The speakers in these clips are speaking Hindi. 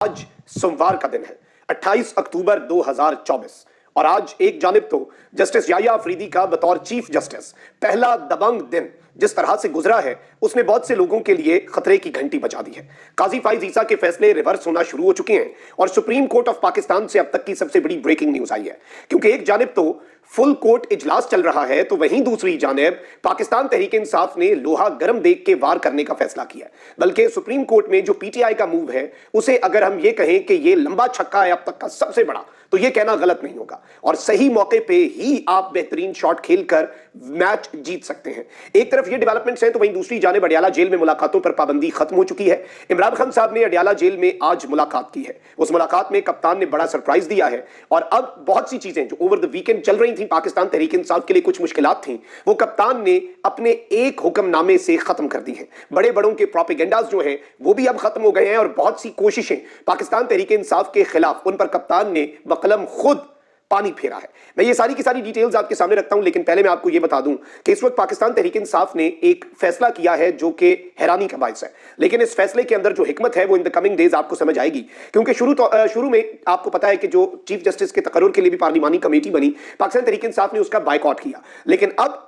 आज सोमवार का दिन है 28 अक्टूबर 2024 और आज एक जानिब तो जस्टिस याह्या अफरीदी का बतौर चीफ जस्टिस पहला दबंग दिन जिस तरह से गुजरा है उसने बहुत से लोगों के लिए खतरे की घंटी बजा दी है। काजी फाइज ईसा के फैसले रिवर्स होना शुरू हो चुके हैं और सुप्रीम कोर्ट ऑफ पाकिस्तान से अब तक की सबसे बड़ी ब्रेकिंग न्यूज आई है, क्योंकि एक जानिब तो फुल कोर्ट इजलास चल रहा है तो वहीं दूसरी जानिब पाकिस्तान तहरीक इंसाफ ने लोहा गर्म देख के वार करने का फैसला किया है। बल्कि सुप्रीम कोर्ट में जो पीटीआई का मूव है उसे अगर हम ये कहें कि ये लंबा छक्का है अब तक का सबसे बड़ा, तो ये कहना गलत नहीं होगा और सही मौके पे ही आप बेहतरीन शॉट खेलकर मैच जीत सकते हैं। एक तरफ ये डेवलपमेंट्स हैं तो वहीं दूसरी जानिब अडयाला जेल में मुलाकातों पर पाबंदी खत्म हो चुकी है। इमरान खान साहब ने अडयाला जेल में आज मुलाकात की है। उस मुलाकात में कप्तान ने बड़ा सरप्राइज दिया है और अब बहुत सी चीजें जो ओवर द वीकेंड चल रही थी पाकिस्तान तहरीक इंसाफ के लिए कुछ मुश्किलात थी, वो कप्तान ने अपने एक हुक्मनामे से खत्म कर दी है। बड़े बड़ों के प्रोपेगेंडास जो हैं वो भी अब खत्म हो गए हैं और बहुत सी कोशिशें पाकिस्तान तहरीक इंसाफ के खिलाफ उन पर कप्तान ने बकलम खुद पानी फेरा है। मैं ये सारी की सारी डिटेल्स आपके सामने रखता हूं, लेकिन पहले मैं आपको ये बता दूं कि इस वक्त पाकिस्तान तहरीक इंसाफ ने एक फैसला किया है जो कि हैरानी का बायस है, लेकिन इस फैसले के अंदर जो हिकमत है वो इन द कमिंग डेज आपको समझ आएगी। क्योंकि शुरू में आपको पता है कि जो चीफ जस्टिस के तकर्रुर के लिए भी पार्लिमानी कमेटी बनी, पाकिस्तान तहरीक इंसाफ ने उसका बायकॉट किया, लेकिन अब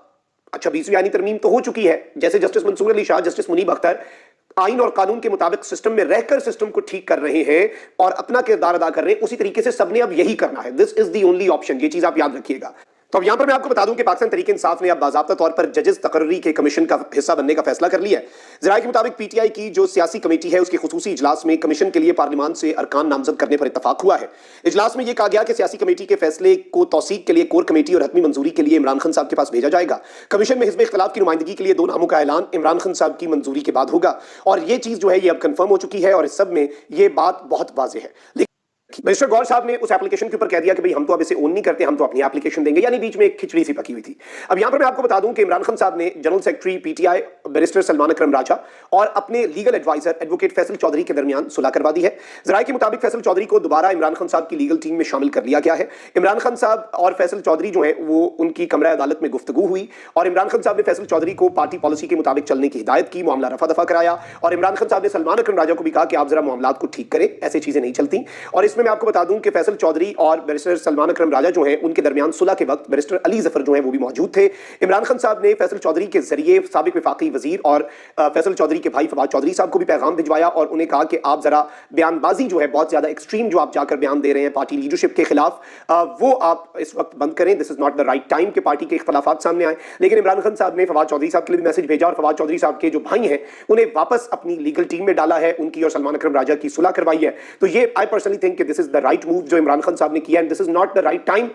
26वीं आईनी तरमीम तो हो चुकी है। जैसे जस्टिस मंसूर अली शाह, जस्टिस मुनीब अख्तर आइन और कानून के मुताबिक सिस्टम में रहकर सिस्टम को ठीक कर रहे हैं और अपना किरदार अदा कर रहे हैं, उसी तरीके से सबने अब यही करना है। This is the only option, ये चीज आप याद रखिएगा। तो अब यहां पर मैं आपको बता दूं कि पाकिस्तान तहरीक इंसाफ ने अब बाज़ाब्ता तौर पर जजेस तकर्री के कमीशन का हिस्सा बनने का फैसला कर लिया है। ज़राए के मुताबिक पीटीआई की जो सियासी कमेटी है उसके खुसूसी इजलास में कमीशन के लिए पार्लिमान से अरकान नामजद करने पर इत्तफाक हुआ है। इजलास में यह कहा गया कि सियासी कमेटी के फैसले को तौसीक के लिए कोर कमेटी और हतमी मंजूरी के लिए इमरान खान साहब के पास भेजा जाएगा। कमीशन में हिज़्ब इख्तिलाफ की नुमाइंदगी के लिए 2 नामों का ऐलान इमरान खान साहब की मंजूरी के बाद होगा और यह चीज जो है ये अब कंफर्म हो चुकी है और इस सब में यह बात बहुत वाज़ेह है। मिस्टर गौर साहब ने उस एप्लीकेशन के ऊपर कह दिया कि भाई हम तो अब इसे ओन नहीं करते, हम तो अपनी एप्लीकेशन देंगे, यानी बीच में एक खिचड़ी सी पकी हुई थी। अब यहां पर मैं आपको बता दूं कि इमरान खान साहब ने general secretary PTI barrister Salman Akram Raja और अपने legal adviser advocate Faisal Chaudhry के दरमियान सुलह करवा दी है। ज़राए के मुताबिक फैसल चौधरी को दोबारा इमरान खान साहब की लीगल टीम में शामिल कर लिया गया है। इमरान खान साहब और फैसल चौधरी जो है वो उनकी कमरा अदालत में गुफ्तगू हुई और इमरान खान साहब ने फैसल चौधरी को पार्टी पॉलिसी के मुताबिक चलने की हिदायत की, मामला रफा दफा कराया और इमरान खान साहब ने सलमान अकरम राजा को भी कहा कि आप जरा मामलात को ठीक करें, ऐसी चीजें नहीं चलती। और इसमें मैं आपको बता दूं कि फैसल चौधरी और बैरिस्टर सलमान अकरम राजा जो हैं उनके दरमियान सुलह के वक्त बैरिस्टर अली जफर जो हैं वो भी मौजूद थे। इमरान खान साहब ने फैसल चौधरी के जरिए साबिक वफाकी वजीर और फैसल चौधरी के भाई फवाद चौधरी साहब को भी पैगाम भिजवाया और उन्हें कहा कि आप जरा बयानबाजी जो है बहुत ज्यादा एक्सट्रीम जो आप जाकर बयान दे रहे हैं पार्टी लीडरशिप के खिलाफ, वो आप इस वक्त बंद करें। This is not the right time के पार्टी के इख्तलाफात सामने आए। लेकिन इमरान खान साहब ने फवाद चौधरी साहब के लिए भी मैसेज भेजा और फवाद चौधरी साहब के जो भाई हैं उन्हें वापस अपनी लीगल टीम में डाला है, उनकी और सलमान अकरम राजा की सुलह करवाई है। तो ये आई पर्सनली थिंक कि this is the right move जो इमरान खान साहब ने किया and this is not the right time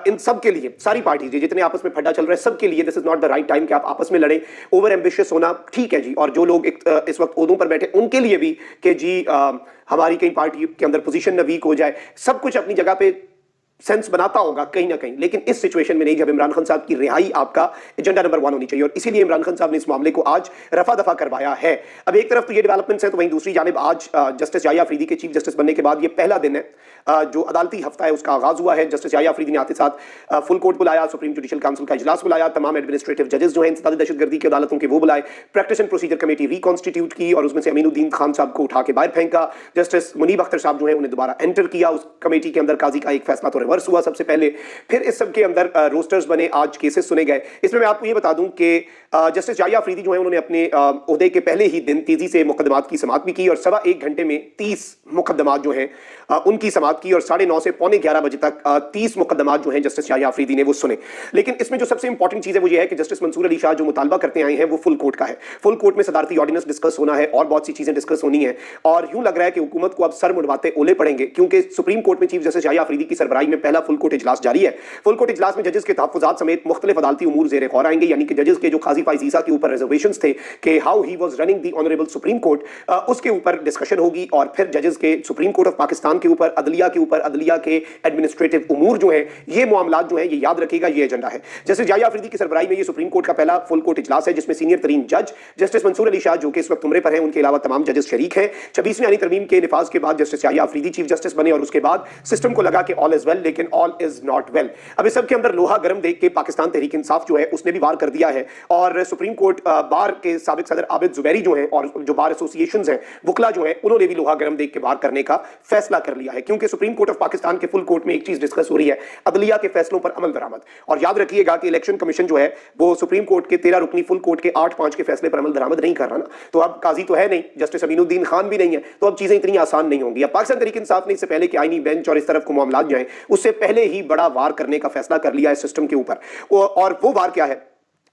in सब के लिए, सारी पार्टी जितने आपस में फड्डा चल रहा है सबके लिए this is not the right time कि आप आपस में लड़े। ओवर एम्बिशियस होना ठीक है जी, और जो लोग इस वक्त ओहदों पर बैठे उनके लिए भी कि जी हमारी कहीं पार्टी के अंदर पोजीशन न वीक हो जाए, सब कुछ अपनी जगह पे सेंस बनाता होगा कहीं ना कहीं, लेकिन इस सिचुएशन में नहीं जब इमरान खान साहब की रिहाई आपका एजेंडा नंबर 1 होनी चाहिए और इसीलिए इमरान खान साहब ने इस मामले को आज रफा दफा करवाया है। अब एक तरफ तो ये डेवलपमेंट्स हैं तो वहीं दूसरी जानिब आज जस्टिस याह्या अफरीदी के चीफ जस्टिस बनने के बाद ये पहला दिन है जो अदालती हफ्ता है उसका आगाज हुआ है। जस्टिस याह्या अफरीदी ने आते साथ फुल कोर्ट बुलाया, सुप्रीम जुडिशल काउंसिल का इजलास बुलाया, तमाम एडमिनिस्ट्रेटिव जजेस जो हैं इंसदाद दहशतगर्दी की अदालतों के वो बुलाए, practice and procedure committee reconstitute की और उसमें से अमीनुद्दीन खान साहब को उठा के बाहर फेंका। जस्टिस मुनीब अख्तर साहब जो है उन्हें दोबारा एंटर किया उस कमेटी के अंदर। काजी का एक फैसला तो रिवर्स हुआ सबसे पहले, फिर इस सब के अंदर रोस्टर्स बने, आज केसेस सुने गए। इसमें मैं आपको ये बता दूं कि जस्टिस याह्या अफरीदी जो है उन्होंने अपने ओहदे के पहले ही दिन तेजी से मुकदमात की समाअत भी की और 1.25 घंटे में 30 मुकदमात जो हैं उनकी समाअत की और 9:30 से 11:45 बजे तक 30 मुकदमात जो हैं जस्टिस याह्या अफरीदी ने वो सुने। लेकिन इसमें जो सबसे इंपॉर्टेंट चीज है वो ये है कि जस्टिस मंसूर अली शाह जो मुतालबा करते आए हैं वो फुल कोर्ट का है। फुल कोर्ट में सदारती ऑर्डिनेंस डिस्कस होना है और बहुत सी चीजें डिस्कस होनी है और यूं लग रहा है कि हुकूमत को अब सर मुड़वाते ओले पड़ेंगे, क्योंकि सुप्रीम कोर्ट में चीफ जस्टिस याह्या अफरीदी की सरबराही में पहला फुल कोर्ट इजलास जारी है। फुल कोर्ट इजलास में जजेस के तहफ्फुजात समेत मुख्तलिफ अदालती उमूर ज़ेरे गौर आएंगे, यानी कि जजेस के जो काजी फाइज ईसा के ऊपर रिजर्वेशंस थे कि how he was running the honourable supreme court, उसके ऊपर डिस्कशन होगी और फिर जजेस के सुप्रीम कोर्ट ऑफ पाकिस्तान के ऊपर, अदलिया के ऊपर, अदलिया के एडमिनिस्ट्रेटिव उमूर जो है ये मामलात जो है ये याद रखेगा, ये एजेंडा है। जस्टिस याह्या अफरीदी की सरबराही में ये सुप्रीम कोर्ट का पहला फुल कोर्ट इजलास है जिसमें सीनियर तरीन जज जस्टिस मंसूर अली शाह जो कि इस वक्त उम्रे पर हैं, उनके अलावा तमाम जजेस शरीक हैं। 26वीं आईनी तरमीम के निफाज के बाद justice Yahya Afridi chief justice बने और उसके बाद सिस्टम को लगा कि ऑल इज वेल, लेकिन ऑल इज नॉट वेल। अब इस सब के अंदर लोहा गर्म देख के पाकिस्तान तहरीक इंसाफ जो है उसने भी वार कर दिया है और सुप्रीम कोर्ट बार के साबिक सदर आबिद जुबैरी जो हैं और जो बार एसोसिएशंस हैं वकला जो हैं उन्होंने भी लोहा गर्म देख के वार करने का फैसला कर लिया है, क्योंकि सुप्रीम कोर्ट ऑफ पाकिस्तान के फुल कोर्ट में एक चीज डिस्कस हो रही है, अदलिया के फैसलों पर अमल दरामद। और याद रखिएगा कि इलेक्शन कमीशन जो है वो सुप्रीम कोर्ट के 13 रुकनी फुल कोर्ट के 8-5 के फैसले पर अमल दरामद नहीं कर रहा ना, तो अब काजी तो है नहीं, जस्टिस अमीनुद्दीन खान भी नहीं है, तो अब चीजें इतनी आसान नहीं होंगी। अब पाकिस्तान तहरीक इंसाफ ने इससे पहले कि आईनी बेंच और इस तरफ को मामला जाए उससे पहले ही बड़ा वार करने का फैसला कर लिया है सिस्टम के ऊपर। और वो वार क्या है?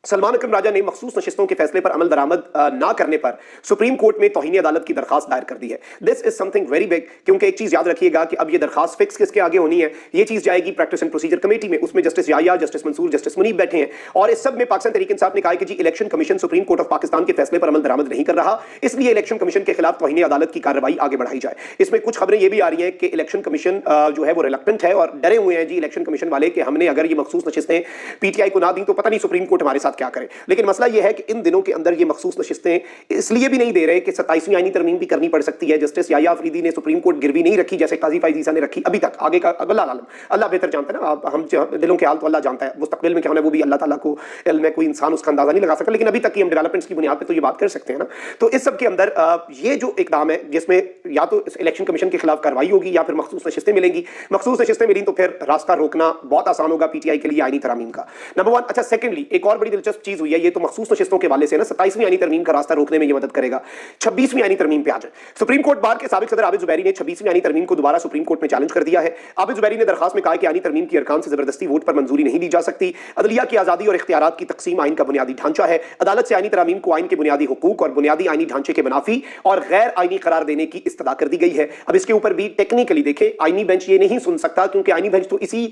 सलमान अकरम राजा ने मखसूस नशिस्तों के फैसले पर अमल दरामद ना करने पर सुप्रीम कोर्ट में तौहीन अदालत की दरखास्त दायर कर दी है। This is something very big, क्योंकि एक चीज याद रखिएगा कि अब ये दरखास्त फिक्स किसके आगे होनी है, ये चीज जाएगी प्रैक्टिस एंड प्रोसीजर कमेटी में, उसमें justice Yahya, justice Mansoor, justice Munib बैठे हैं और इस सब में पाकिस्तान तहरीक इंसाफ ने कहा कि जी election commission supreme court of Pakistan के फैसले पर अमल दरामद नहीं कर रहा, इसलिए इलेक्शन कमीशन के खिलाफ तौहीन अदालत की कार्रवाई आगे बढ़ाई जाए। इसमें कुछ खबरें ये भी आ रही हैं कि इलेक्शन कमीशन जो है वो रिलक्टेंट है और डरे हुए हैं जी इलेक्शन कमीशन वाले कि हमने अगर ये मखसूस नशिस्तें पीटीआई को ना दी तो पता नहीं सुप्रीम कोर्ट हमारे साथ क्या करे। लेकिन मसला यह है कि इन दिनों के अंदर ये मखसूस नशिस्तें इसलिए भी नहीं दे रहे कि 27वीं आईनी तरमीम भी करनी पड़ सकती है। जस्टिस याया अफरीदी ने सुप्रीम कोर्ट गिरवी नहीं रखी जैसे काजी फाइज ईसा ने रखी अभी तक, आगे का अल्लाह बेहतर जानता है ना, हम दिलों के हाल तो अल्लाह जानता है, मुस्तकबिल में क्या होना है वो भी अल्लाह ताला को इल्म है, कोई इंसान उसका अंदाजा नहीं लगा सकता, लेकिन अभी तक की हम डेवलपमेंट्स की बुनियाद पर तो ये बात कर सकते हैं ना। तो इस सब के अंदर ये जो इकदाम है जिसमें या तो इलेक्शन कमीशन के खिलाफ कार्रवाई होगी या फिर मखसूस नशिस्तें मिलेंगी, मखसूस नशिस्तें मिली तो फिर रास्ता रोकना बहुत आसान होगा पीटीआई के लिए आईनी तरमीम का, नंबर 1। अच्छा, सेकेंडली एक और बड़ी दिलचस्प चीज हुई है, ये तो मखसूस नशिस्तों के वाले से ना 27वीं आईनी तरमीम का रास्ता रोकने में ये मदद करेगा। 26वीं आईनी तरमीम पे आ जाए, सुप्रीम कोर्ट बार के साबिक सदर आबिद जुबैरी ने 26वीं आईनी तरमीम को दोबारा सुप्रीम कोर्ट में चैलेंज कर दिया है। आबिद जुबैरी ने दरखास्त में कहा कि आईनी तरमीम की अरकान से जबरदस्ती वोट पर मंजूरी नहीं दी जा सकती, अदलिया की आजादी और इख्तियारात की तकसीम आइन का बुनियादी ढांचा है, अदालत से आईनी तरमीम को आइन के बुनियादी हुकूक और बुनियादी आईनी ढांचे के मुनाफी और गैर आईनी करार देने की इस्तदा कर दी गई है। अब इसके ऊपर भी टेक्निकली देखे आईनी बेंच ये नहीं सुन सकता, क्योंकि आईनी बेंच तो इसी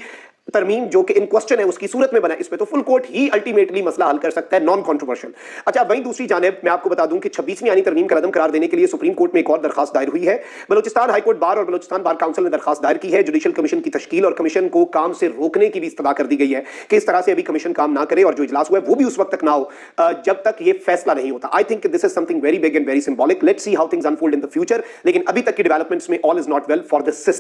तरमीम जो कि इन क्वेश्चन है उसकी सूरत में बना, इस पे तो फुल कोर्ट ही अल्टीमेटली मसला हल कर सकता है, नॉन कंट्रोवर्शियल। अच्छा, वहीं दूसरी जानिब मैं आपको बता दूं कि 26वीं आईनी तरमीम का रदम करार देने के लिए सुप्रीम कोर्ट में एक और दरखास्त दायर हुई है। बलूचिस्तान हाईकोर्ट बार और बलूचिस्तान बार काउंसिल ने दरखास्त दायर की है। जुडिशल कमीशन की तश्कील और कमीशन को काम से रोकने की भी इस्तदा कर दी गई है कि इस तरह से अभी कमीशन काम ना करे और जो इजलास हुआ है वो भी उस वक्त तक ना हो जब तक ये फैसला नहीं होता। I think this is something very big and very symbolic. Let's see how things unfold in the future, लेकिन अभी तक की डेवलपमेंट्स में all is not well for the system.